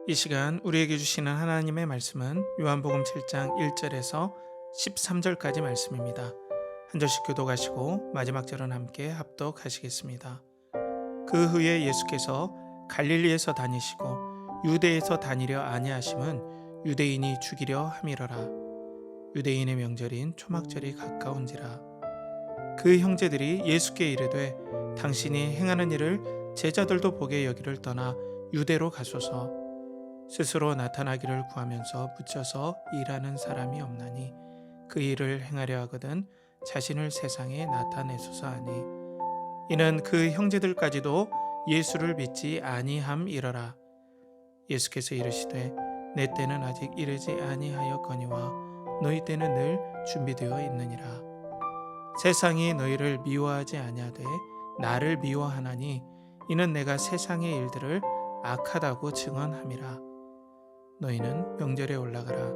이 시간 우리에게 주시는 하나님의 말씀은 요한복음 7장 1절에서 13절까지 말씀입니다. 한 절씩 교독하시고 마지막 절은 함께 합독하시겠습니다. 그 후에 예수께서 갈릴리에서 다니시고 유대에서 다니려 아니하심은 유대인이 죽이려 함이러라. 유대인의 명절인 초막절이 가까운지라. 그 형제들이 예수께 이르되 당신이 행하는 일을 제자들도 보게 여기를 떠나 유대로 가소서. 스스로 나타나기를 구하면서 붙여서 일하는 사람이 없나니 그 일을 행하려 하거든 자신을 세상에 나타내소서 하니 이는 그 형제들까지도 예수를 믿지 아니함이러라. 예수께서 이르시되 내 때는 아직 이르지 아니하였거니와 너희 때는 늘 준비되어 있느니라. 세상이 너희를 미워하지 아니하되 나를 미워하나니 이는 내가 세상의 일들을 악하다고 증언함이라. 너희는 명절에 올라가라.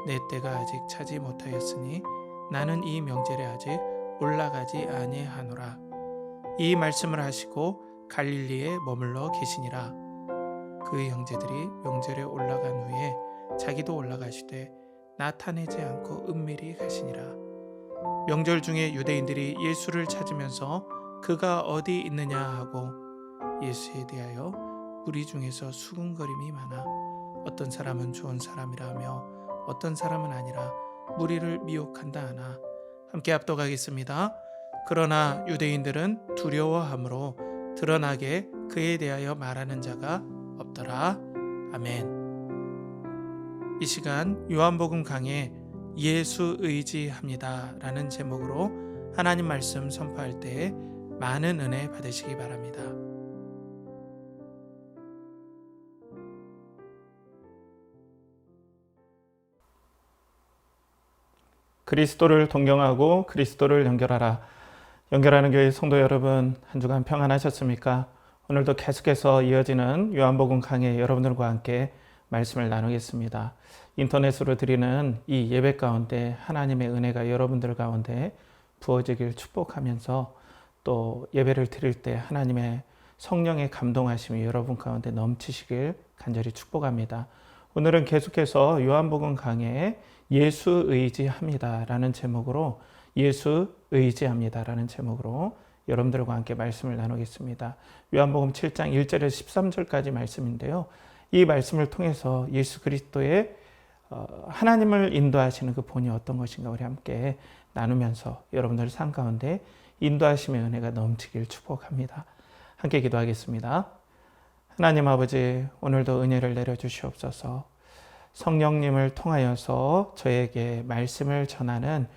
내 때가 아직 차지 못하였으니 나는 이 명절에 아직 올라가지 아니하노라. 이 말씀을 하시고 갈릴리에 머물러 계시니라. 그 형제들이 명절에 올라간 후에 자기도 올라가시되 나타내지 않고 은밀히 가시니라. 명절 중에 유대인들이 예수를 찾으면서 그가 어디 있느냐 하고 예수에 대하여 무리 중에서 수군거림이 많아 어떤 사람은 좋은 사람이라 하며 어떤 사람은 아니라 무리를 미혹한다 하나. 함께 합독하겠습니다. 그러나 유대인들은 두려워하므로 드러나게 그에 대하여 말하는 자가 없더라. 아멘. 이 시간 요한복음 강해 예수 의지합니다 라는 제목으로 하나님 말씀 선포할 때에 많은 은혜 받으시기 바랍니다. 그리스도를 동경하고 그리스도를 연결하라. 연결하는 교회 성도 여러분, 한 주간 평안하셨습니까? 오늘도 계속해서 이어지는 요한복음 강해 여러분들과 함께 말씀을 나누겠습니다. 인터넷으로 드리는 이 예배 가운데 하나님의 은혜가 여러분들 가운데 부어지길 축복하면서 또 예배를 드릴 때 하나님의 성령의 감동하심이 여러분 가운데 넘치시길 간절히 축복합니다. 오늘은 계속해서 요한복음 강해에 예수 의지합니다 라는 제목으로 예수 의지합니다 라는 제목으로 여러분들과 함께 말씀을 나누겠습니다. 요한복음 7장 1절에서 13절까지 말씀인데요. 이 말씀을 통해서 예수 그리스도의 하나님을 인도하시는 그 본이 어떤 것인가 우리 함께 나누면서 여러분들 삶 가운데 인도하심의 은혜가 넘치길 축복합니다. 함께 기도하겠습니다. 하나님 아버지, 오늘도 은혜를 내려주시옵소서. 성령님을 통하여서 저에게 말씀을 전하는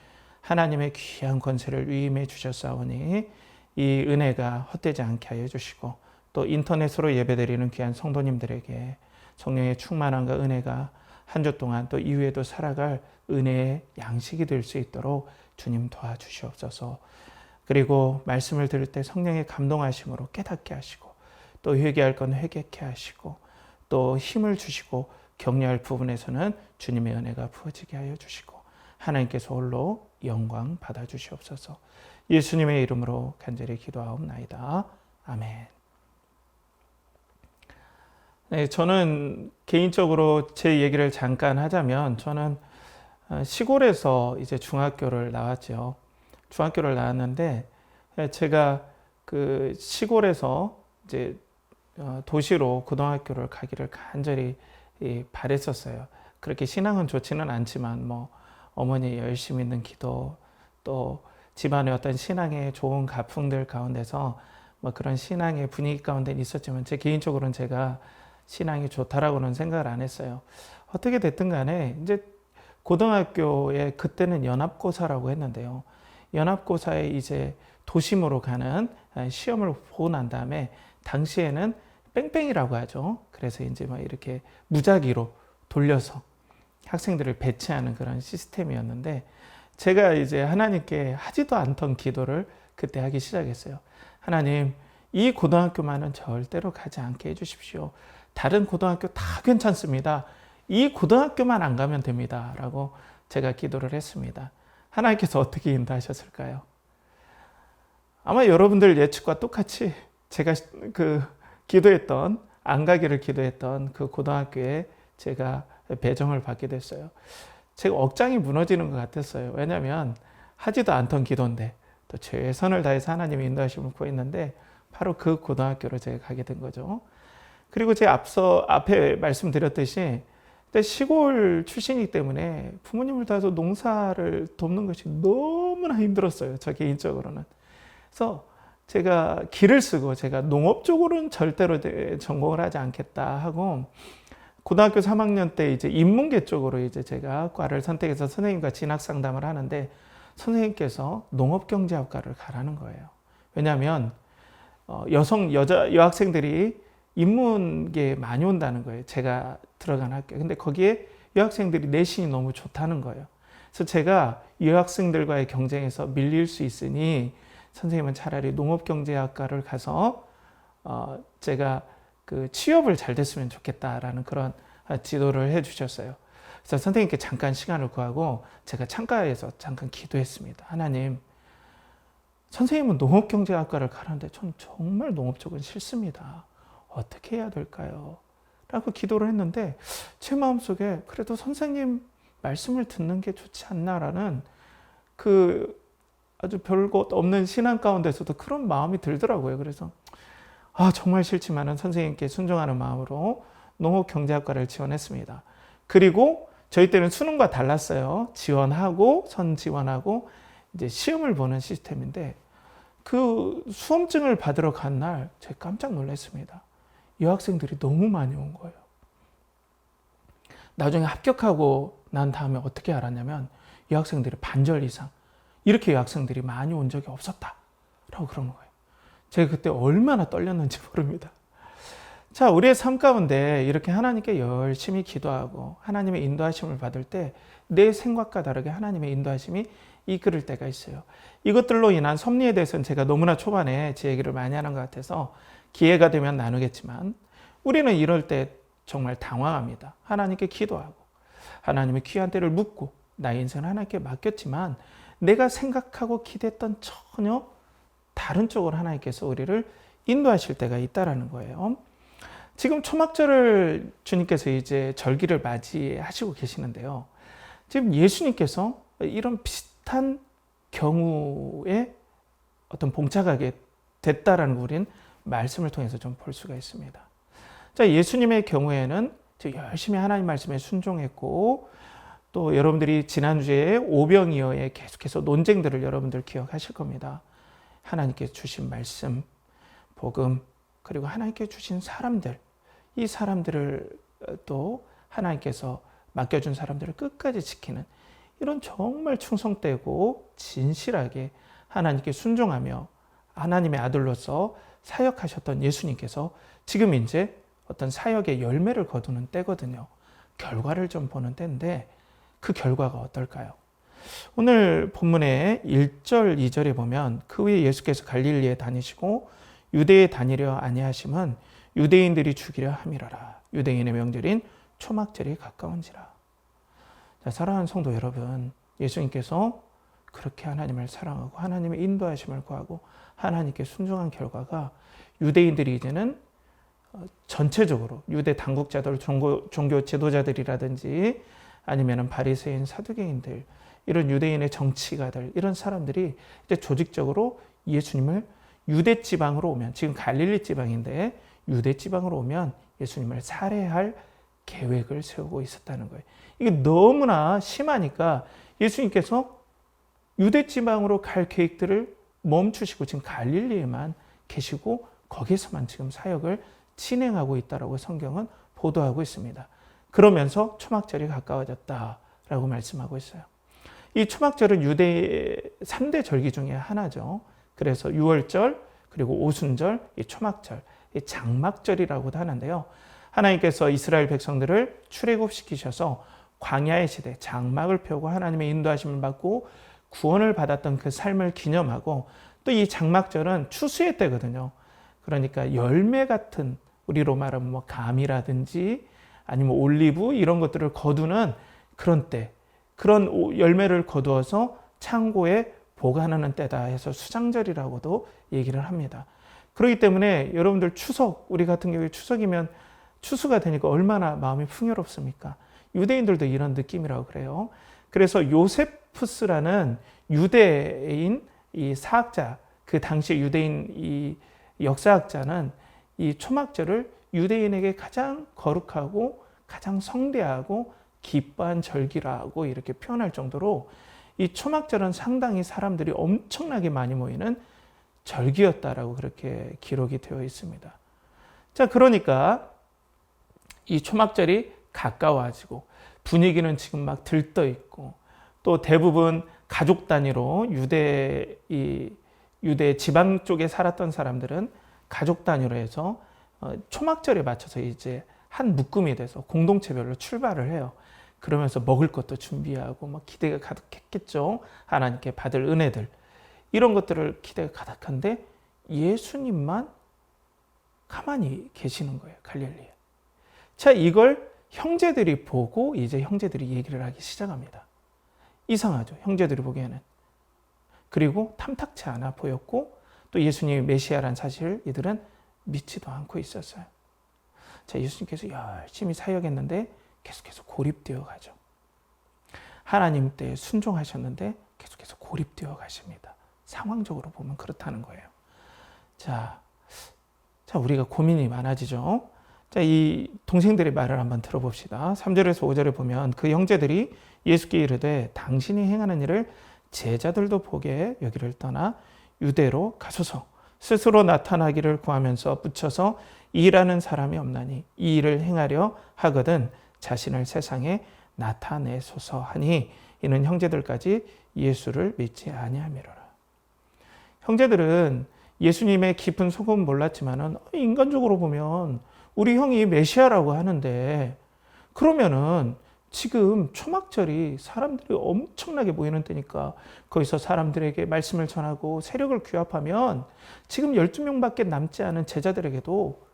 하나님의 귀한 권세를 위임해 주셨사오니 이 은혜가 헛되지 않게 하여 주시고 또 인터넷으로 예배드리는 귀한 성도님들에게 성령의 충만함과 은혜가 한 주 동안 또 이후에도 살아갈 은혜의 양식이 될 수 있도록 주님 도와주시옵소서. 그리고 말씀을 들을 때 성령의 감동하심으로 깨닫게 하시고 또 회개할 건 회개케 하시고 또 힘을 주시고 격려할 부분에서는 주님의 은혜가 부어지게 하여 주시고 하나님께서 홀로 영광 받아주시옵소서. 예수님의 이름으로 간절히 기도하옵나이다. 아멘. 네, 저는 개인적으로 제 얘기를 잠깐 하자면 저는 시골에서 이제 중학교를 나왔죠. 중학교를 나왔는데 제가 그 시골에서 이제 도시로 고등학교를 가기를 간절히 바랬었어요. 그렇게 신앙은 좋지는 않지만 뭐 어머니의 열심히 있는 기도 또 집안의 어떤 신앙의 좋은 가풍들 가운데서 뭐 그런 신앙의 분위기 가운데 있었지만 제 개인적으로는 제가 신앙이 좋다라고는 생각을 안 했어요. 어떻게 됐든 간에 이제 고등학교에 그때는 연합고사라고 했는데요. 연합고사에 이제 도심으로 가는 시험을 보고 난 다음에 당시에는 뺑뺑이라고 하죠. 그래서 이제 막 이렇게 무작위로 돌려서 학생들을 배치하는 그런 시스템이었는데 제가 이제 하나님께 하지도 않던 기도를 그때 하기 시작했어요. 하나님, 이 고등학교만은 절대로 가지 않게 해주십시오. 다른 고등학교 다 괜찮습니다. 이 고등학교만 안 가면 됩니다. 라고 제가 기도를 했습니다. 하나님께서 어떻게 인도하셨을까요? 아마 여러분들 예측과 똑같이 제가 기도했던 안 가기를 기도했던 그 고등학교에 제가 배정을 받게 됐어요. 제가 억장이 무너지는 것 같았어요. 왜냐하면 하지도 않던 기도인데 또 최선을 다해서 하나님의 인도하심을 구했는데 바로 그 고등학교로 제가 가게 된 거죠. 그리고 제가 앞에 말씀드렸듯이 시골 출신이기 때문에 부모님을 도와서 농사를 돕는 것이 너무나 힘들었어요. 저 개인적으로는. 그래서 제가 길을 쓰고 제가 농업 쪽으로는 절대로 전공을 하지 않겠다 하고 고등학교 3학년 때 이제 인문계 쪽으로 이제 제가 과를 선택해서 선생님과 진학 상담을 하는데 선생님께서 농업경제학과를 가라는 거예요. 왜냐하면 여학생들이 인문계에 많이 온다는 거예요. 제가 들어간 학교. 근데 거기에 여학생들이 내신이 너무 좋다는 거예요. 그래서 제가 여학생들과의 경쟁에서 밀릴 수 있으니 선생님은 차라리 농업경제학과를 가서 제가 그 취업을 잘 됐으면 좋겠다라는 그런 지도를 해주셨어요. 그래서 선생님께 잠깐 시간을 구하고 제가 창가에서 잠깐 기도했습니다. 하나님, 선생님은 농업경제학과를 가는데 전 정말 농업 쪽은 싫습니다. 어떻게 해야 될까요? 라고 기도를 했는데 제 마음속에 그래도 선생님 말씀을 듣는 게 좋지 않나라는 그 아주 별것 없는 신앙 가운데서도 그런 마음이 들더라고요. 그래서 정말 싫지만은 선생님께 순종하는 마음으로 농업경제학과를 지원했습니다. 그리고 저희 때는 수능과 달랐어요. 선지원하고 이제 시험을 보는 시스템인데 그 수험증을 받으러 간 날 제가 깜짝 놀랐습니다. 여학생들이 너무 많이 온 거예요. 나중에 합격하고 난 다음에 어떻게 알았냐면 여학생들이 반절 이상 이렇게 여학생들이 많이 온 적이 없었다라고 그러는 거예요. 제가 그때 얼마나 떨렸는지 모릅니다. 자, 우리의 삶 가운데 이렇게 하나님께 열심히 기도하고 하나님의 인도하심을 받을 때 내 생각과 다르게 하나님의 인도하심이 이끌을 때가 있어요. 이것들로 인한 섭리에 대해서는 제가 너무나 초반에 제 얘기를 많이 하는 것 같아서 기회가 되면 나누겠지만 우리는 이럴 때 정말 당황합니다. 하나님께 기도하고 하나님의 귀한 때를 묻고 나의 인생을 하나님께 맡겼지만 내가 생각하고 기대했던 전혀 다른 쪽으로 하나님께서 우리를 인도하실 때가 있다라는 거예요. 지금 초막절을 주님께서 이제 절기를 맞이하시고 계시는데요. 지금 예수님께서 이런 비슷한 경우에 어떤 봉착하게 됐다라는 거 우리는 말씀을 통해서 좀 볼 수가 있습니다. 자, 예수님의 경우에는 열심히 하나님 말씀에 순종했고 또 여러분들이 지난주에 오병이어의 계속해서 논쟁들을 여러분들 기억하실 겁니다. 하나님께 주신 말씀, 복음, 그리고 하나님께 주신 사람들, 이 사람들을 또 하나님께서 맡겨준 사람들을 끝까지 지키는 이런 정말 충성되고 진실하게 하나님께 순종하며 하나님의 아들로서 사역하셨던 예수님께서 지금 이제 어떤 사역의 열매를 거두는 때거든요. 결과를 좀 보는 때인데 그 결과가 어떨까요? 오늘 본문의 1절, 2절에 보면 그 후에 예수께서 갈릴리에 다니시고 유대에 다니려 아니하심은 유대인들이 죽이려 함이라라. 유대인의 명절인 초막절이 가까운지라. 자, 사랑하는 성도 여러분, 예수님께서 그렇게 하나님을 사랑하고 하나님의 인도하심을 구하고 하나님께 순종한 결과가 유대인들이 이제는 전체적으로 유대 당국자들, 종교 지도자들이라든지 아니면 바리새인, 사두개인들, 이런 유대인의 정치가들, 이런 사람들이 이제 조직적으로 예수님을 유대 지방으로 오면, 지금 갈릴리 지방인데 유대 지방으로 오면 예수님을 살해할 계획을 세우고 있었다는 거예요. 이게 너무나 심하니까 예수님께서 유대 지방으로 갈 계획들을 멈추시고 지금 갈릴리에만 계시고 거기서만 지금 사역을 진행하고 있다라고 성경은 보도하고 있습니다. 그러면서 초막절이 가까워졌다라고 말씀하고 있어요. 이 초막절은 유대의 3대 절기 중에 하나죠. 그래서 유월절, 그리고 오순절, 이 초막절, 이 장막절이라고도 하는데요. 하나님께서 이스라엘 백성들을 출애굽시키셔서 광야의 시대, 장막을 펴고 하나님의 인도하심을 받고 구원을 받았던 그 삶을 기념하고 또 이 장막절은 추수의 때거든요. 그러니까 열매 같은, 우리로 말하면 뭐 감이라든지 아니면 올리브 이런 것들을 거두는 그런 때, 그런 열매를 거두어서 창고에 보관하는 때다 해서 수장절이라고도 얘기를 합니다. 그렇기 때문에 여러분들 추석, 우리 같은 경우에 추석이면 추수가 되니까 얼마나 마음이 풍요롭습니까? 유대인들도 이런 느낌이라고 그래요. 그래서 요세푸스라는 유대인 이 사학자, 그 당시 유대인 이 역사학자는 이 초막절을 유대인에게 가장 거룩하고 가장 성대하고 기뻐한 절기라고 이렇게 표현할 정도로 이 초막절은 상당히 사람들이 엄청나게 많이 모이는 절기였다라고 그렇게 기록이 되어 있습니다. 자, 그러니까 이 초막절이 가까워지고 분위기는 지금 막 들떠 있고 또 대부분 가족 단위로 유대 지방 쪽에 살았던 사람들은 가족 단위로 해서 초막절에 맞춰서 이제 한 묶음이 돼서 공동체별로 출발을 해요. 그러면서 먹을 것도 준비하고 막 기대가 가득했겠죠. 하나님께 받을 은혜들. 이런 것들을 기대가 가득한데 예수님만 가만히 계시는 거예요. 갈릴리에. 자, 이걸 형제들이 보고 이제 형제들이 얘기를 하기 시작합니다. 이상하죠. 형제들이 보기에는. 그리고 탐탁치 않아 보였고 또 예수님이 메시아란 사실을 이들은 믿지도 않고 있었어요. 자, 예수님께서 열심히 사역했는데 계속해서 고립되어 가죠. 하나님 때 순종하셨는데 계속해서 고립되어 가십니다. 상황적으로 보면 그렇다는 거예요. 자, 우리가 고민이 많아지죠. 자, 이 동생들의 말을 한번 들어봅시다. 3절에서 5절에 보면 그 형제들이 예수께 이르되 당신이 행하는 일을 제자들도 보게 여기를 떠나 유대로 가소서. 스스로 나타나기를 구하면서 붙여서 일하는 사람이 없나니 이 일을 행하려 하거든 자신을 세상에 나타내소서 하니 이는 형제들까지 예수를 믿지 아니함이로라. 형제들은 예수님의 깊은 속은 몰랐지만은 인간적으로 보면 우리 형이 메시아라고 하는데 그러면은 지금 초막절이 사람들이 엄청나게 모이는 때니까 거기서 사람들에게 말씀을 전하고 세력을 규합하면 지금 12명밖에 남지 않은 제자들에게도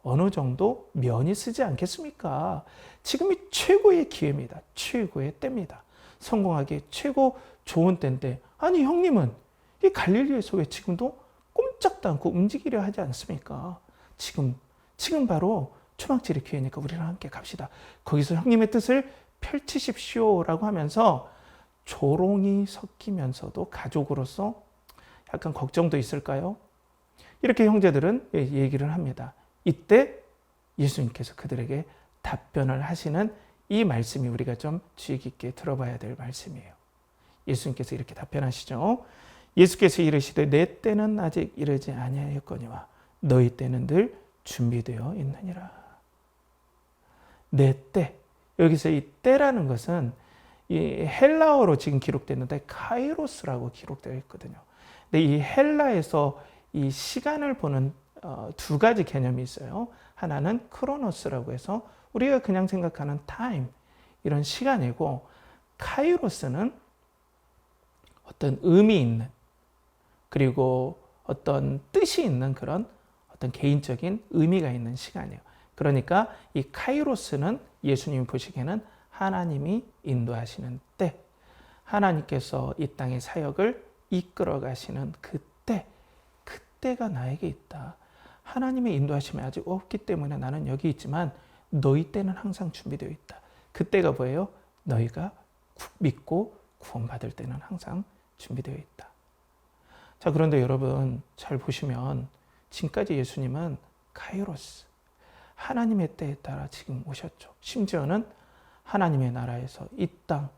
어느 정도 면이 쓰지 않겠습니까? 지금이 최고의 기회입니다. 최고의 때입니다. 성공하기 최고 좋은 때인데 아니 형님은 이 갈릴리에서 왜 지금도 꼼짝도 않고 움직이려 하지 않습니까? 지금 바로 초막절의 기회니까 우리랑 함께 갑시다. 거기서 형님의 뜻을 펼치십시오라고 하면서 조롱이 섞이면서도 가족으로서 약간 걱정도 있을까요? 이렇게 형제들은 얘기를 합니다. 이때 예수님께서 그들에게 답변을 하시는 이 말씀이 우리가 좀 주의 깊게 들어봐야 될 말씀이에요. 예수님께서 이렇게 답변하시죠. 예수께서 이르시되 내 때는 아직 이르지 아니하였거니와 너희 때는 늘 준비되어 있느니라. 내 때. 여기서 이 때라는 것은 이 헬라어로 지금 기록됐는데 카이로스라고 기록되어 있거든요. 근데 이 헬라에서 이 시간을 보는 두 가지 개념이 있어요. 하나는 크로노스라고 해서 우리가 그냥 생각하는 타임, 이런 시간이고, 카이로스는 어떤 의미 있는, 그리고 어떤 뜻이 있는 그런 어떤 개인적인 의미가 있는 시간이에요. 그러니까 이 카이로스는 예수님이 보시기에는 하나님이 인도하시는 때, 하나님께서 이 땅의 사역을 이끌어 가시는 그때, 그때가 나에게 있다. 하나님의 인도하심이 아직 없기 때문에 나는 여기 있지만 너희 때는 항상 준비되어 있다. 그때가 뭐예요? 너희가 믿고 구원받을 때는 항상 준비되어 있다. 자, 그런데 여러분 잘 보시면 지금까지 예수님은 카이로스, 하나님의 때에 따라 지금 오셨죠. 심지어는 하나님의 나라에서 이 땅,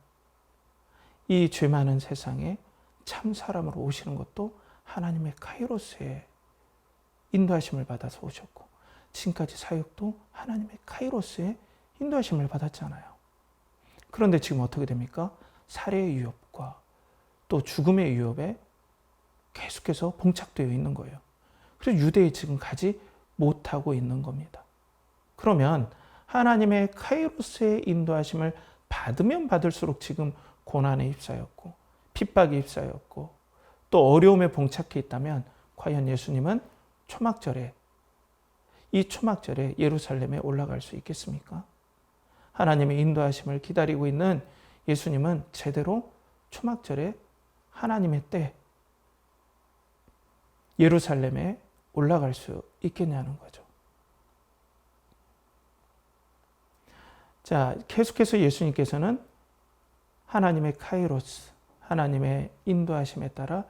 이 죄 많은 세상에 참 사람으로 오시는 것도 하나님의 카이로스의 인도하심을 받아서 오셨고, 지금까지 사역도 하나님의 카이로스의 인도하심을 받았잖아요. 그런데 지금 어떻게 됩니까? 살해의 위협과 또 죽음의 위협에 계속해서 봉착되어 있는 거예요. 그래서 유대에 지금 가지 못하고 있는 겁니다. 그러면 하나님의 카이로스의 인도하심을 받으면 받을수록 지금 고난에 휩싸였고 핍박에 휩싸였고 또 어려움에 봉착해 있다면 과연 예수님은 이 초막절에 예루살렘에 올라갈 수 있겠습니까? 하나님의 인도하심을 기다리고 있는 예수님은 제대로 초막절에 하나님의 때 예루살렘에 올라갈 수 있겠냐는 거죠. 자, 계속해서 예수님께서는 하나님의 카이로스, 하나님의 인도하심에 따라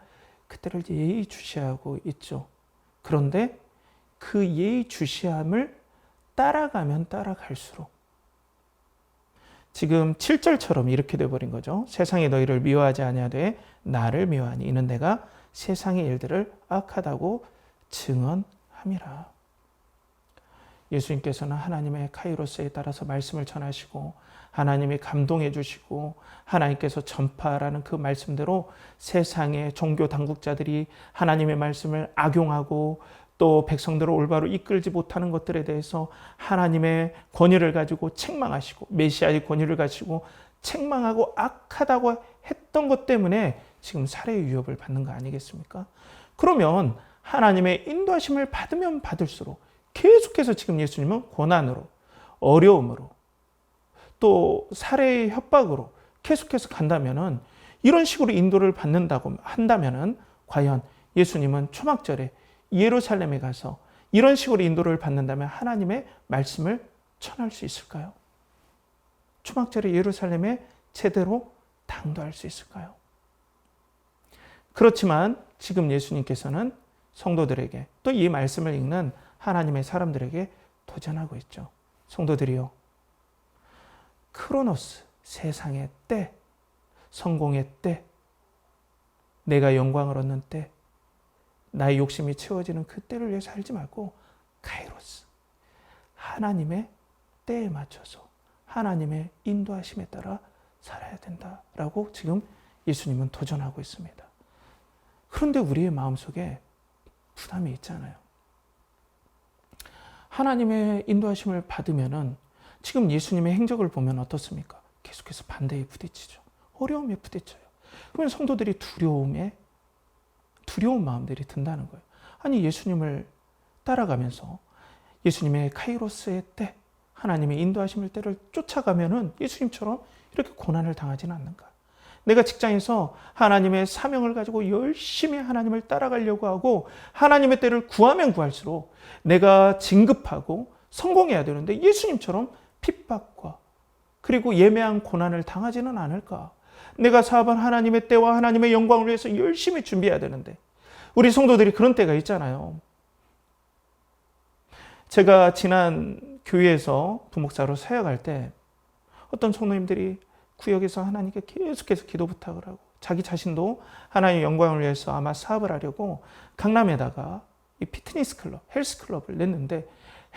그때를 예의주시하고 있죠. 그런데 그 예의주시함을 따라가면 따라갈수록 지금 7절처럼 이렇게 돼버린 거죠. 세상이 너희를 미워하지 아니하되 나를 미워하니 이는 내가 세상의 일들을 악하다고 증언함이라. 예수님께서는 하나님의 카이로스에 따라서 말씀을 전하시고 하나님이 감동해 주시고 하나님께서 전파라는 그 말씀대로 세상의 종교 당국자들이 하나님의 말씀을 악용하고 또 백성들을 올바로 이끌지 못하는 것들에 대해서 하나님의 권위를 가지고 책망하시고 메시아의 권위를 가지고 책망하고 악하다고 했던 것 때문에 지금 살해의 위협을 받는 거 아니겠습니까? 그러면 하나님의 인도하심을 받으면 받을수록 계속해서 지금 예수님은 고난으로, 어려움으로, 또 살해의 협박으로 계속해서 간다면은 이런 식으로 인도를 받는다고 한다면은 과연 예수님은 초막절에 예루살렘에 가서 이런 식으로 인도를 받는다면 하나님의 말씀을 전할 수 있을까요? 초막절에 예루살렘에 제대로 당도할 수 있을까요? 그렇지만 지금 예수님께서는 성도들에게 또 이 말씀을 읽는 하나님의 사람들에게 도전하고 있죠. 성도들이요, 크로노스, 세상의 때, 성공의 때, 내가 영광을 얻는 때, 나의 욕심이 채워지는 그 때를 위해 살지 말고 카이로스, 하나님의 때에 맞춰서 하나님의 인도하심에 따라 살아야 된다라고 지금 예수님은 도전하고 있습니다. 그런데 우리의 마음속에 부담이 있잖아요. 하나님의 인도하심을 받으면은 지금 예수님의 행적을 보면 어떻습니까? 계속해서 반대에 부딪히죠. 어려움에 부딪혀요. 그러면 성도들이 두려운 마음들이 든다는 거예요. 아니, 예수님을 따라가면서 예수님의 카이로스의 때, 하나님의 인도하심의 때를 쫓아가면은 예수님처럼 이렇게 고난을 당하지는 않는가? 내가 직장에서 하나님의 사명을 가지고 열심히 하나님을 따라가려고 하고 하나님의 때를 구하면 구할수록 내가 진급하고 성공해야 되는데 예수님처럼 핍박과 그리고 예매한 고난을 당하지는 않을까? 내가 사업한 하나님의 때와 하나님의 영광을 위해서 열심히 준비해야 되는데 우리 성도들이 그런 때가 있잖아요. 제가 지난 교회에서 부목사로 사역할 때 어떤 성도님들이 구역에서 하나님께 계속해서 기도 부탁을 하고 자기 자신도 하나님의 영광을 위해서 아마 사업을 하려고 강남에다가 이 피트니스 클럽, 헬스 클럽을 냈는데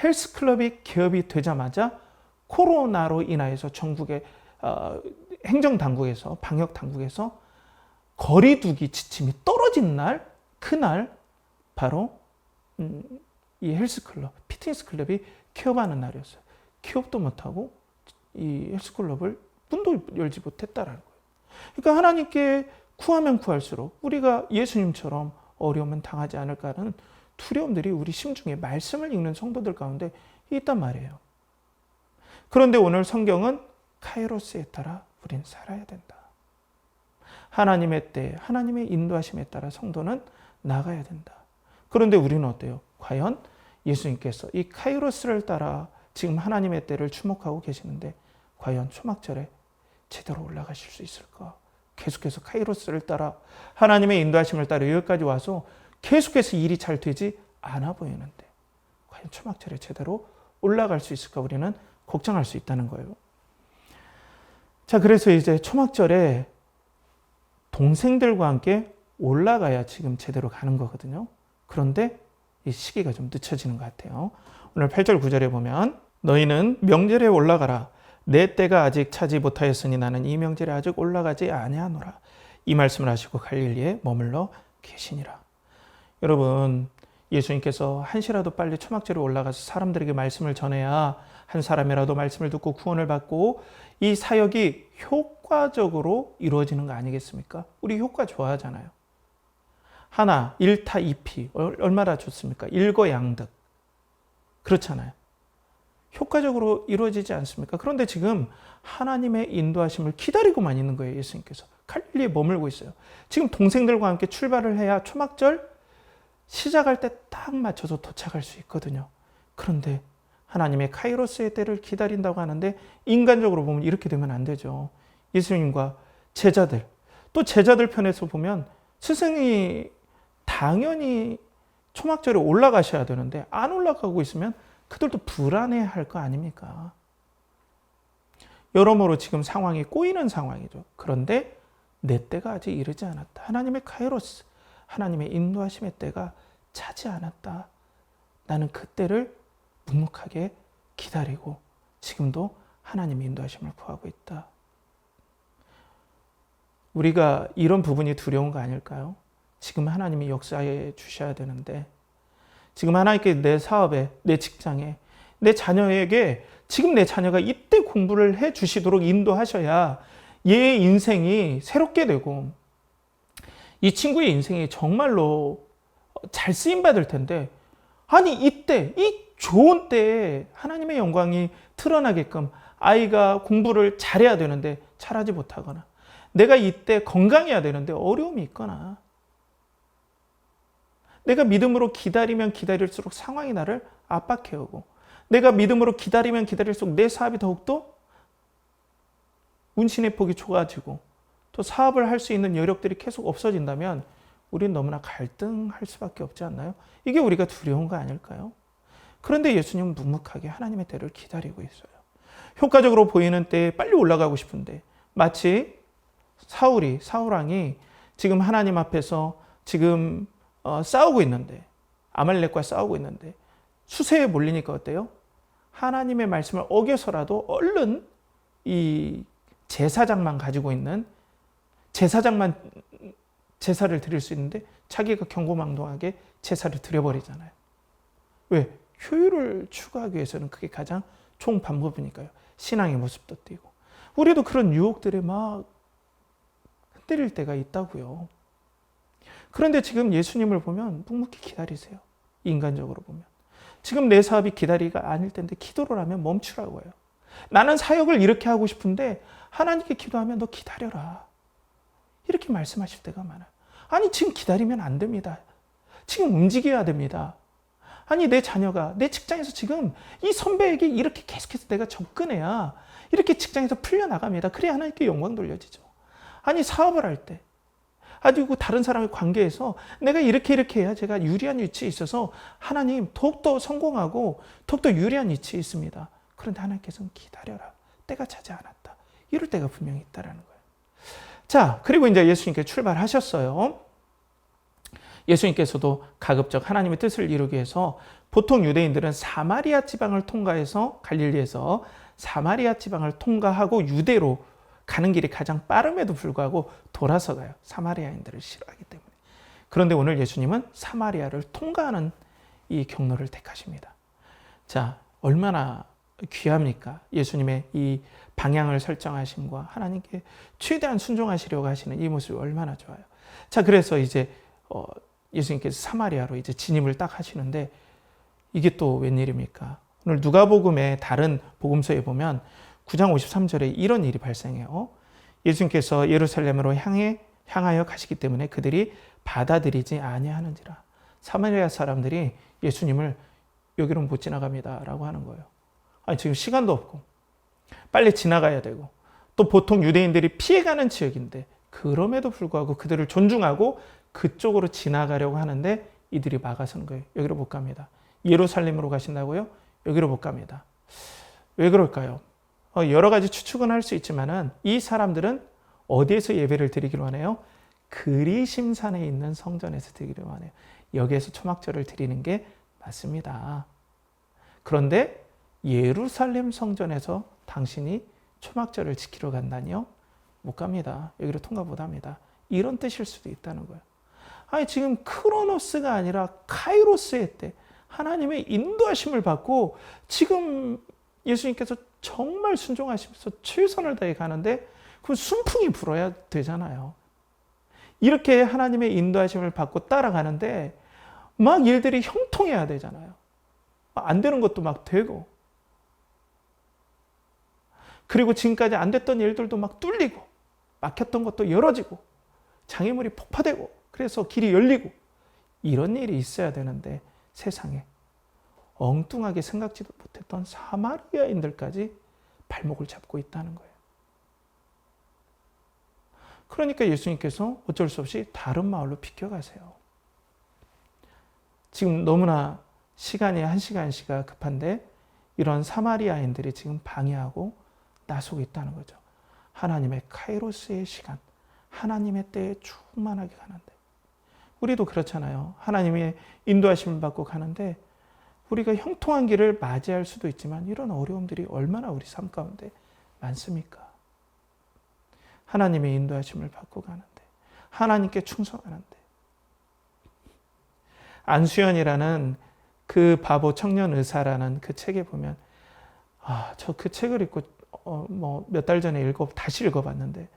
헬스 클럽이 개업이 되자마자 코로나로 인하여서 전국의 행정당국에서 방역당국에서 거리두기 지침이 떨어진 날 그날 바로 이 헬스 클럽, 피트니스 클럽이 개업하는 날이었어요. 개업도 못하고 이 헬스 클럽을 문도 열지 못했다라는 거예요. 그러니까 하나님께 구하면 구할수록 우리가 예수님처럼 어려움은 당하지 않을까 하는 두려움들이 우리 심중에 말씀을 읽는 성도들 가운데 있단 말이에요. 그런데 오늘 성경은 카이로스에 따라 우린 살아야 된다. 하나님의 때, 하나님의 인도하심에 따라 성도는 나가야 된다. 그런데 우리는 어때요? 과연 예수님께서 이 카이로스를 따라 지금 하나님의 때를 주목하고 계시는데 과연 초막절에 제대로 올라가실 수 있을까? 계속해서 카이로스를 따라 하나님의 인도하심을 따라 여기까지 와서 계속해서 일이 잘 되지 않아 보이는데 과연 초막절에 제대로 올라갈 수 있을까? 우리는 걱정할 수 있다는 거예요. 자, 그래서 이제 초막절에 동생들과 함께 올라가야 지금 제대로 가는 거거든요. 그런데 이 시기가 좀 늦춰지는 것 같아요. 오늘 8절 9절에 보면 너희는 명절에 올라가라. 내 때가 아직 차지 못하였으니 나는 이 명절에 아직 올라가지 아니하노라. 이 말씀을 하시고 갈릴리에 머물러 계시니라. 여러분, 예수님께서 한시라도 빨리 초막절에 올라가서 사람들에게 말씀을 전해야 한 사람이라도 말씀을 듣고 구원을 받고 이 사역이 효과적으로 이루어지는 거 아니겠습니까? 우리 효과 좋아하잖아요. 하나, 일타 이피 얼마나 좋습니까? 일거양득. 그렇잖아요. 효과적으로 이루어지지 않습니까? 그런데 지금 하나님의 인도하심을 기다리고만 있는 거예요. 예수님께서 갈릴리에 머물고 있어요. 지금 동생들과 함께 출발을 해야 초막절 시작할 때 딱 맞춰서 도착할 수 있거든요. 그런데 하나님의 카이로스의 때를 기다린다고 하는데 인간적으로 보면 이렇게 되면 안 되죠. 예수님과 제자들, 또 제자들 편에서 보면 스승이 당연히 초막절에 올라가셔야 되는데 안 올라가고 있으면 그들도 불안해할 거 아닙니까? 여러모로 지금 상황이 꼬이는 상황이죠. 그런데 내 때가 아직 이르지 않았다. 하나님의 카이로스, 하나님의 인도하심의 때가 차지 않았다. 나는 그 때를 묵묵하게 기다리고 지금도 하나님의 인도하심을 구하고 있다. 우리가 이런 부분이 두려운 거 아닐까요? 지금 하나님이 역사해 주셔야 되는데, 지금 하나님께 내 사업에, 내 직장에, 내 자녀에게 지금 내 자녀가 이때 공부를 해 주시도록 인도하셔야 얘의 인생이 새롭게 되고 이 친구의 인생이 정말로 잘 쓰임 받을 텐데, 아니 이때 이 좋은 때에 하나님의 영광이 드러나게끔 아이가 공부를 잘해야 되는데 잘하지 못하거나, 내가 이때 건강해야 되는데 어려움이 있거나, 내가 믿음으로 기다리면 기다릴수록 상황이 나를 압박해오고, 내가 믿음으로 기다리면 기다릴수록 내 사업이 더욱더 운신의 폭이 좁아지고 또 사업을 할 수 있는 여력들이 계속 없어진다면 우리는 너무나 갈등할 수밖에 없지 않나요? 이게 우리가 두려운 거 아닐까요? 그런데 예수님은 묵묵하게 하나님의 때를 기다리고 있어요. 효과적으로 보이는 때에 빨리 올라가고 싶은데, 마치 사울왕이 지금 하나님 앞에서 지금 싸우고 있는데, 아말렉과 싸우고 있는데 수세에 몰리니까 어때요? 하나님의 말씀을 어겨서라도 얼른 이 제사장만 가지고 있는, 제사장만 제사를 드릴 수 있는데 자기가 경고망동하게 제사를 드려버리잖아요. 왜? 효율을 추구하기 위해서는 그게 가장 좋은 방법이니까요. 신앙의 모습도 띄고. 우리도 그런 유혹들에 막 흔들릴 때가 있다고요. 그런데 지금 예수님을 보면 묵묵히 기다리세요. 인간적으로 보면. 지금 내 사업이 기다리가 아닐 텐데 기도를 하면 멈추라고 해요. 나는 사역을 이렇게 하고 싶은데 하나님께 기도하면 너 기다려라. 이렇게 말씀하실 때가 많아요. 아니 지금 기다리면 안 됩니다. 지금 움직여야 됩니다. 아니 내 자녀가 내 직장에서 지금 이 선배에게 이렇게 계속해서 내가 접근해야 이렇게 직장에서 풀려나갑니다. 그래야 하나님께 영광 돌려지죠. 아니 사업을 할 때, 아니고 다른 사람의 관계에서 내가 이렇게 해야 제가 유리한 위치에 있어서 하나님 더욱더 성공하고 더욱더 유리한 위치에 있습니다. 그런데 하나님께서는 기다려라. 때가 차지 않았다. 이럴 때가 분명히 있다라는 거예요. 자, 그리고 이제 예수님께 출발하셨어요. 예수님께서도 가급적 하나님의 뜻을 이루기 위해서 보통 유대인들은 사마리아 지방을 통과해서 갈릴리에서 사마리아 지방을 통과하고 유대로 가는 길이 가장 빠름에도 불구하고 돌아서 가요. 사마리아인들을 싫어하기 때문에. 그런데 오늘 예수님은 사마리아를 통과하는 이 경로를 택하십니다. 자, 얼마나 귀합니까? 예수님의 이 방향을 설정하심과 하나님께 최대한 순종하시려고 하시는 이 모습이 얼마나 좋아요. 자, 그래서 이제 예수님께서 사마리아로 이제 진입을 딱 하시는데, 이게 또 웬일입니까? 오늘 누가복음의 다른 복음서에 보면 9장 53절에 이런 일이 발생해요. 예수님께서 예루살렘으로 향하여 가시기 때문에 그들이 받아들이지 아니하는지라. 사마리아 사람들이 예수님을 여기로 못 지나갑니다 라고 하는 거예요. 아니 지금 시간도 없고 빨리 지나가야 되고, 또 보통 유대인들이 피해가는 지역인데 그럼에도 불구하고 그들을 존중하고 그쪽으로 지나가려고 하는데 이들이 막아서는 거예요. 여기로 못 갑니다. 예루살렘으로 가신다고요? 여기로 못 갑니다. 왜 그럴까요? 여러 가지 추측은 할 수 있지만은 이 사람들은 어디에서 예배를 드리기로 하네요? 그리심산에 있는 성전에서 드리기로 하네요. 여기에서 초막절을 드리는 게 맞습니다. 그런데 예루살렘 성전에서 당신이 초막절을 지키러 간다니요? 못 갑니다. 여기로 통과 못 합니다. 이런 뜻일 수도 있다는 거예요. 아니 지금 크로노스가 아니라 카이로스의 때 하나님의 인도하심을 받고 지금 예수님께서 정말 순종하시면서 최선을 다해 가는데 그럼 순풍이 불어야 되잖아요. 이렇게 하나님의 인도하심을 받고 따라가는데 막 일들이 형통해야 되잖아요. 안 되는 것도 막 되고, 그리고 지금까지 안 됐던 일들도 막 뚫리고 막혔던 것도 열어지고 장애물이 폭파되고 그래서 길이 열리고 이런 일이 있어야 되는데 세상에 엉뚱하게 생각지도 못했던 사마리아인들까지 발목을 잡고 있다는 거예요. 그러니까 예수님께서 어쩔 수 없이 다른 마을로 비켜가세요. 지금 너무나 시간이 한 시간씩가 급한데 이런 사마리아인들이 지금 방해하고 나서고 있다는 거죠. 하나님의 카이로스의 시간, 하나님의 때에 충만하게 가는데 우리도 그렇잖아요. 하나님의 인도하심을 받고 가는데 우리가 형통한 길을 맞이할 수도 있지만 이런 어려움들이 얼마나 우리 삶 가운데 많습니까? 하나님의 인도하심을 받고 가는데 하나님께 충성하는데 안수연이라는 그 바보 청년 의사라는 그 책에 보면 저 그 책을 읽고 몇 달 전에 다시 읽어봤는데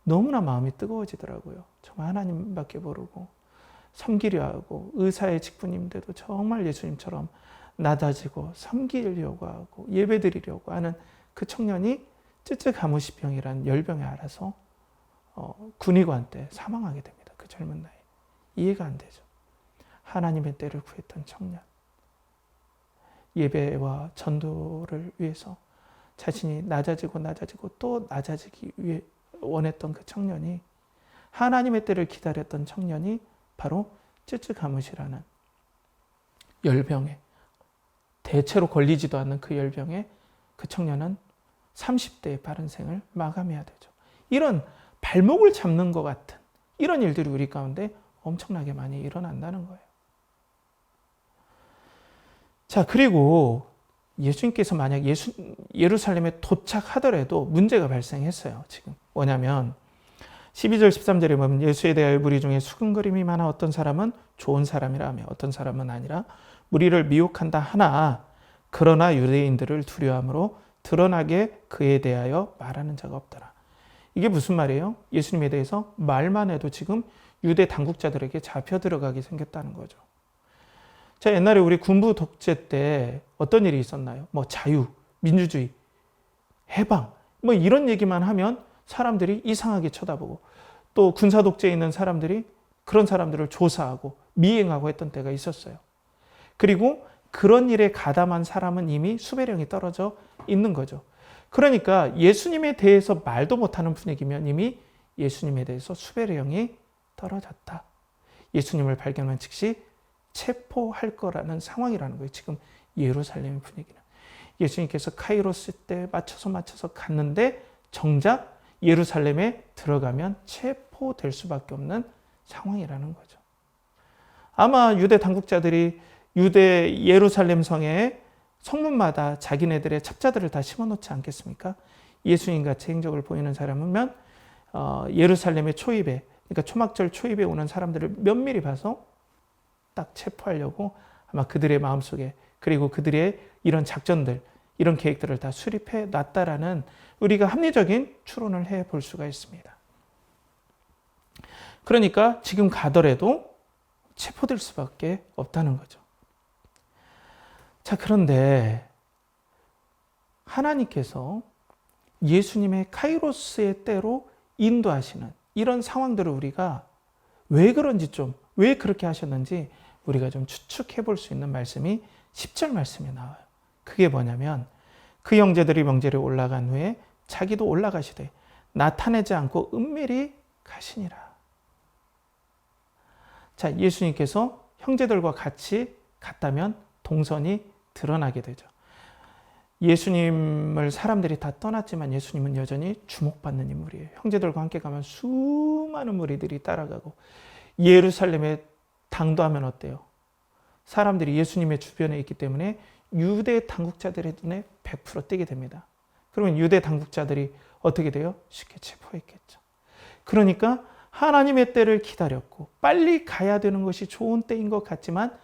너무나 마음이 뜨거워지더라고요. 정말 하나님밖에 모르고 섬기려 하고 의사의 직분인데도 정말 예수님처럼 낮아지고 섬기려고 하고 예배드리려고 하는 그 청년이 쯔쯔가무시병이라는 열병에 앓아서 군의관 때 사망하게 됩니다. 그 젊은 나이에. 이해가 안 되죠. 하나님의 때를 구했던 청년. 예배와 전도를 위해서 자신이 낮아지고 또 낮아지기 위해 원했던 그 청년이 하나님의 때를 기다렸던 청년이 바로 쯔쯔가무시라는 열병에 대체로 걸리지도 않는 그 열병에 그 청년은 30대의 바른 생을 마감해야 되죠. 이런 발목을 잡는 것 같은 이런 일들이 우리 가운데 엄청나게 많이 일어난다는 거예요. 자, 그리고 예수님께서 만약 예루살렘에 도착하더라도 문제가 발생했어요. 지금 뭐냐면 12절 13절에 보면 예수에 대하여 무리 중에 수근거림이 많아 어떤 사람은 좋은 사람이라 하며 어떤 사람은 아니라 무리를 미혹한다 하나 그러나 유대인들을 두려워함으로 드러나게 그에 대하여 말하는 자가 없더라. 이게 무슨 말이에요? 예수님에 대해서 말만 해도 지금 유대 당국자들에게 잡혀 들어가게 생겼다는 거죠. 자, 옛날에 우리 군부 독재 때 어떤 일이 있었나요? 자유, 민주주의, 해방, 이런 얘기만 하면 사람들이 이상하게 쳐다보고 또 군사 독재에 있는 사람들이 그런 사람들을 조사하고 미행하고 했던 때가 있었어요. 그리고 그런 일에 가담한 사람은 이미 수배령이 떨어져 있는 거죠. 그러니까 예수님에 대해서 말도 못하는 분위기면 이미 예수님에 대해서 수배령이 떨어졌다. 예수님을 발견한 즉시 체포할 거라는 상황이라는 거예요. 지금 예루살렘의 분위기는. 예수님께서 카이로스 때 맞춰서 갔는데 정작 예루살렘에 들어가면 체포될 수밖에 없는 상황이라는 거죠. 아마 유대 당국자들이 유대 예루살렘 성에 성문마다 자기네들의 첩자들을 다 심어놓지 않겠습니까? 예수님같이 행적을 보이는 사람이면 예루살렘의 초입에, 그러니까 초막절 초입에 오는 사람들을 면밀히 봐서 딱 체포하려고 아마 그들의 마음속에 그리고 그들의 이런 작전들, 이런 계획들을 다 수립해 놨다라는 우리가 합리적인 추론을 해볼 수가 있습니다. 그러니까 지금 가더라도 체포될 수밖에 없다는 거죠. 자, 그런데 하나님께서 예수님의 카이로스의 때로 인도하시는 이런 상황들을 우리가 왜 그런지 왜 그렇게 하셨는지 우리가 좀 추측해 볼 수 있는 말씀이 10절 말씀에 나와요. 그게 뭐냐면 그 형제들이 명제에 올라간 후에 자기도 올라가시되 나타내지 않고 은밀히 가시니라. 자, 예수님께서 형제들과 같이 갔다면 동선이 드러나게 되죠. 예수님을 사람들이 다 떠났지만 예수님은 여전히 주목받는 인물이에요. 형제들과 함께 가면 수많은 무리들이 따라가고 예루살렘에 당도하면 어때요? 사람들이 예수님의 주변에 있기 때문에 유대 당국자들의 눈에 100% 띄게 됩니다. 그러면 유대 당국자들이 어떻게 돼요? 쉽게 체포했겠죠. 그러니까 하나님의 때를 기다렸고 빨리 가야 되는 것이 좋은 때인 것 같지만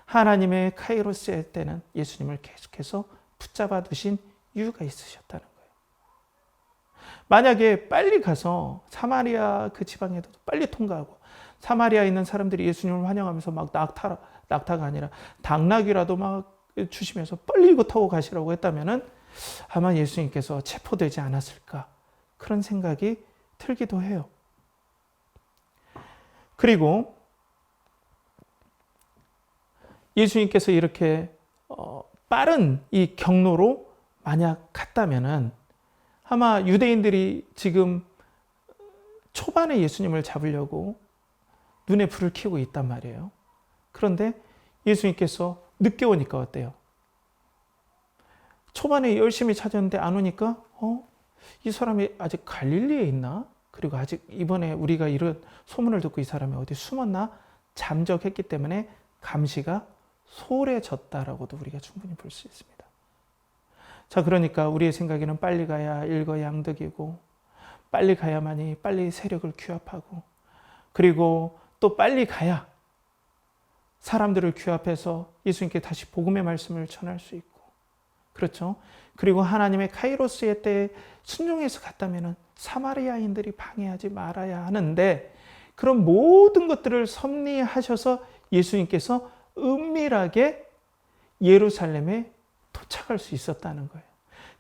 하나님의 카이로스의 때는 예수님을 계속해서 붙잡아 두신 이유가 있으셨다는 거예요. 만약에 빨리 가서 사마리아 그 지방에도 빨리 통과하고 사마리아에 있는 사람들이 예수님을 환영하면서 막 낙타가 아니라 당나귀라도 막 주시면서 빨리 이거 타고 가시라고 했다면은 아마 예수님께서 체포되지 않았을까 그런 생각이 들기도 해요. 그리고 예수님께서 이렇게 빠른 이 경로로 만약 갔다면은 아마 유대인들이 지금 초반에 예수님을 잡으려고 눈에 불을 켜고 있단 말이에요. 그런데 예수님께서 늦게 오니까 어때요? 초반에 열심히 찾았는데 안 오니까 이 사람이 아직 갈릴리에 있나? 그리고 아직 이번에 우리가 이런 소문을 듣고 이 사람이 어디 숨었나? 잠적했기 때문에 감시가 소홀해졌다라고도 우리가 충분히 볼 수 있습니다. 자, 그러니까 우리의 생각에는 빨리 가야 일거양득이고 빨리 가야만이 빨리 세력을 규합하고 그리고 또 빨리 가야 사람들을 규합해서 예수님께 다시 복음의 말씀을 전할 수 있고 그렇죠. 그리고 하나님의 카이로스의 때에 순종해서 갔다면 사마리아인들이 방해하지 말아야 하는데 그런 모든 것들을 섭리하셔서 예수님께서 은밀하게 예루살렘에 도착할 수 있었다는 거예요.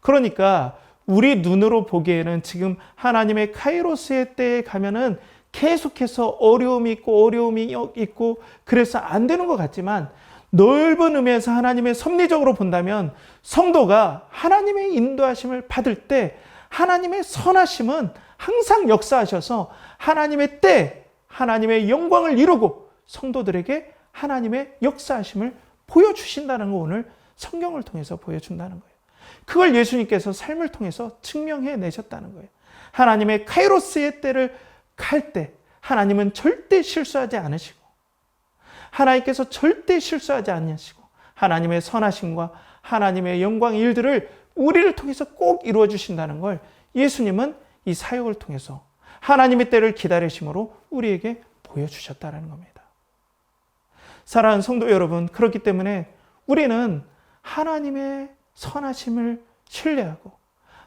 그러니까 우리 눈으로 보기에는 지금 하나님의 카이로스의 때에 가면은 계속해서 어려움이 있고 그래서 안 되는 것 같지만 넓은 의미에서 하나님의 섭리적으로 본다면 성도가 하나님의 인도하심을 받을 때 하나님의 선하심은 항상 역사하셔서 하나님의 때 하나님의 영광을 이루고 성도들에게 하나님의 역사하심을 보여주신다는 거 오늘 성경을 통해서 보여준다는 거예요. 그걸 예수님께서 삶을 통해서 증명해 내셨다는 거예요. 하나님의 카이로스의 때를 갈 때 하나님은 절대 실수하지 않으시고 하나님께서 절대 실수하지 않으시고 하나님의 선하심과 하나님의 영광의 일들을 우리를 통해서 꼭 이루어 주신다는 걸 예수님은 이 사역을 통해서 하나님의 때를 기다리심으로 우리에게 보여주셨다는 겁니다. 사랑하는 성도 여러분, 그렇기 때문에 우리는 하나님의 선하심을 신뢰하고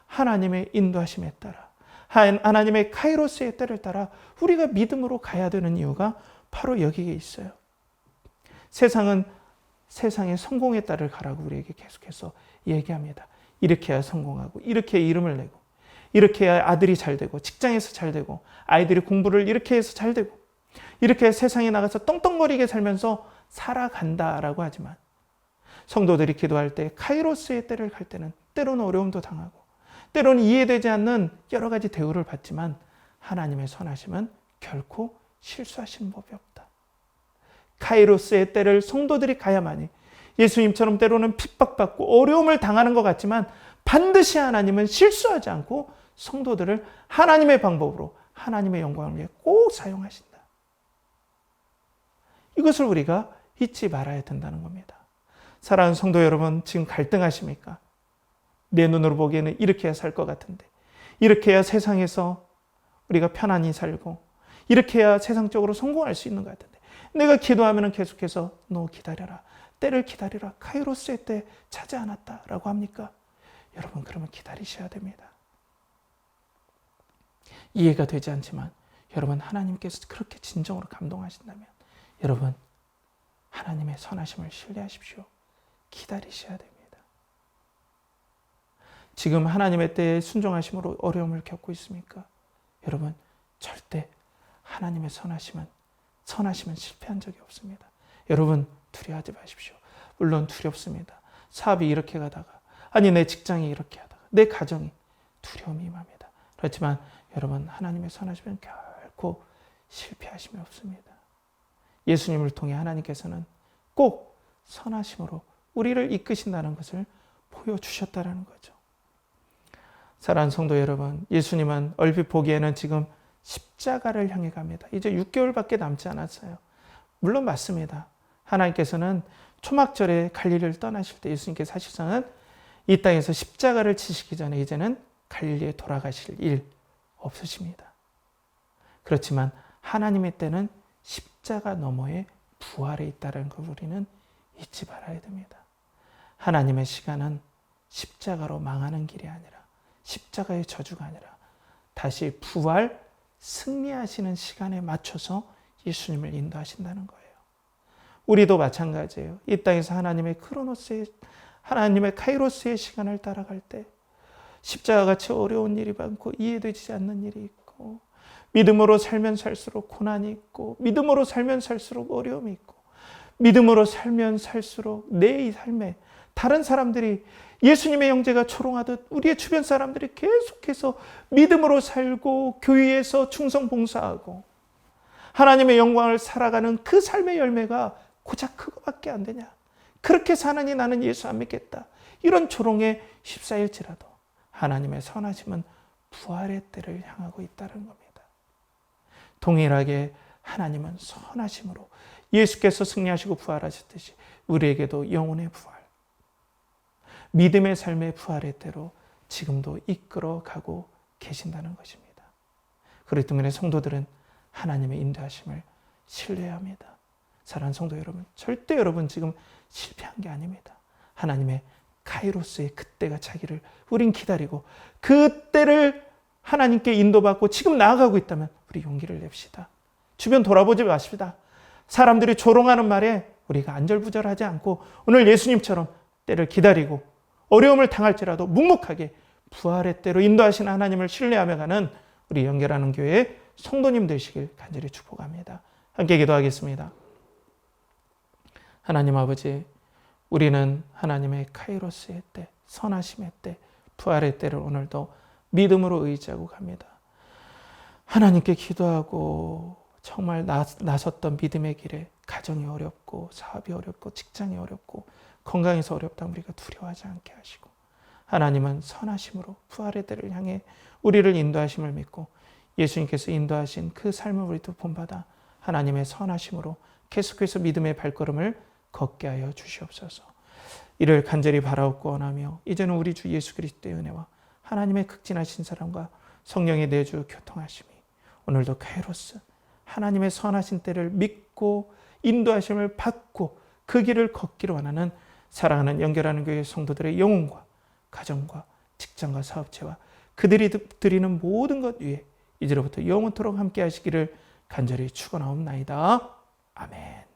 하나님의 인도하심에 따라 하나님의 카이로스의 때를 따라 우리가 믿음으로 가야 되는 이유가 바로 여기에 있어요. 세상은 세상의 성공에 따라 가라고 우리에게 계속해서 얘기합니다. 이렇게 해야 성공하고 이렇게 해야 이름을 내고 이렇게 해야 아들이 잘 되고 직장에서 잘 되고 아이들이 공부를 이렇게 해서 잘 되고 이렇게 세상에 나가서 떵떵거리게 살면서 살아간다라고 하지만 성도들이 기도할 때 카이로스의 때를 갈 때는 때로는 어려움도 당하고 때로는 이해되지 않는 여러 가지 대우를 받지만 하나님의 선하심은 결코 실수하시는 법이 없다. 카이로스의 때를 성도들이 가야만이 예수님처럼 때로는 핍박받고 어려움을 당하는 것 같지만 반드시 하나님은 실수하지 않고 성도들을 하나님의 방법으로 하나님의 영광을 위해 꼭 사용하신다. 이것을 우리가 잊지 말아야 된다는 겁니다. 사랑하는 성도 여러분, 지금 갈등하십니까? 내 눈으로 보기에는 이렇게 해야 살 것 같은데 이렇게 해야 세상에서 우리가 편안히 살고 이렇게 해야 세상적으로 성공할 수 있는 것 같은데 내가 기도하면 계속해서 너 기다려라. 때를 기다리라. 카이로스의 때 차지 않았다라고 합니까? 여러분 그러면 기다리셔야 됩니다. 이해가 되지 않지만 여러분 하나님께서 그렇게 진정으로 감동하신다면 여러분 하나님의 선하심을 신뢰하십시오. 기다리셔야 됩니다. 지금 하나님의 때에 순종하심으로 어려움을 겪고 있습니까? 여러분 절대 하나님의 선하심은 실패한 적이 없습니다. 여러분 두려워하지 마십시오. 물론 두렵습니다. 사업이 이렇게 가다가 아니 내 직장이 이렇게 하다가 내 가정이 두려움이 임합니다. 그렇지만 여러분 하나님의 선하심은 결코 실패하심이 없습니다. 예수님을 통해 하나님께서는 꼭 선하심으로 우리를 이끄신다는 것을 보여주셨다는 거죠. 사랑하는 성도 여러분, 예수님은 얼핏 보기에는 지금 십자가를 향해 갑니다. 이제 6개월밖에 남지 않았어요. 물론 맞습니다. 하나님께서는 초막절에 갈릴리를 떠나실 때 예수님께서 사실상은 이 땅에서 십자가를 치시기 전에 이제는 갈릴리에 돌아가실 일 없으십니다. 그렇지만 하나님의 때는 십자가 너머에 부활에 있다는 걸 우리는 잊지 말아야 됩니다. 하나님의 시간은 십자가로 망하는 길이 아니라 십자가의 저주가 아니라 다시 부활 승리하시는 시간에 맞춰서 예수님을 인도하신다는 거예요. 우리도 마찬가지예요. 이 땅에서 하나님의 카이로스의 시간을 따라갈 때 십자가 같이 어려운 일이 많고 이해되지 않는 일이 있고 믿음으로 살면 살수록 고난이 있고 믿음으로 살면 살수록 어려움이 있고 믿음으로 살면 살수록 내 삶에 다른 사람들이 예수님의 형제가 초롱하듯 우리의 주변 사람들이 계속해서 믿음으로 살고 교회에서 충성 봉사하고 하나님의 영광을 살아가는 그 삶의 열매가 고작 그거밖에 안 되냐. 그렇게 사느니 나는 예수 안 믿겠다. 이런 조롱에 휩싸일지라도 하나님의 선하심은 부활의 때를 향하고 있다는 겁니다. 동일하게 하나님은 선하심으로 예수께서 승리하시고 부활하셨듯이 우리에게도 영혼의 부활, 믿음의 삶의 부활의 때로 지금도 이끌어가고 계신다는 것입니다. 그렇기 때문에 성도들은 하나님의 인도하심을 신뢰해야 합니다. 사랑하는 성도 여러분, 절대 여러분 지금 실패한 게 아닙니다. 하나님의 카이로스의 그때가 자기를 우린 기다리고 그때를 하나님께 인도받고 지금 나아가고 있다면 우리 용기를 냅시다. 주변 돌아보지 마십시다. 사람들이 조롱하는 말에 우리가 안절부절하지 않고 오늘 예수님처럼 때를 기다리고 어려움을 당할지라도 묵묵하게 부활의 때로 인도하시는 하나님을 신뢰하며 가는 우리 연결하는 교회의 성도님 되시길 간절히 축복합니다. 함께 기도하겠습니다. 하나님 아버지, 우리는 하나님의 카이로스의 때, 선하심의 때, 부활의 때를 오늘도 믿음으로 의지하고 갑니다. 하나님께 기도하고 정말 나섰던 믿음의 길에 가정이 어렵고 사업이 어렵고 직장이 어렵고 건강에서 어렵다면 우리가 두려워하지 않게 하시고 하나님은 선하심으로 부활의 때를 향해 우리를 인도하심을 믿고 예수님께서 인도하신 그 삶을 우리도 본받아 하나님의 선하심으로 계속해서 믿음의 발걸음을 걷게 하여 주시옵소서. 이를 간절히 바라옵고 원하며 이제는 우리 주 예수 그리스도의 은혜와 하나님의 극진하신 사랑과 성령의 내주 교통하심이 오늘도 카이로스 하나님의 선하신 때를 믿고 인도하심을 받고 그 길을 걷기를 원하는 사랑하는 연결하는 교회 성도들의 영혼과 가정과 직장과 사업체와 그들이 드리는 모든 것 위에 이제로부터 영원토록 함께 하시기를 간절히 축원하옵나이다. 아멘.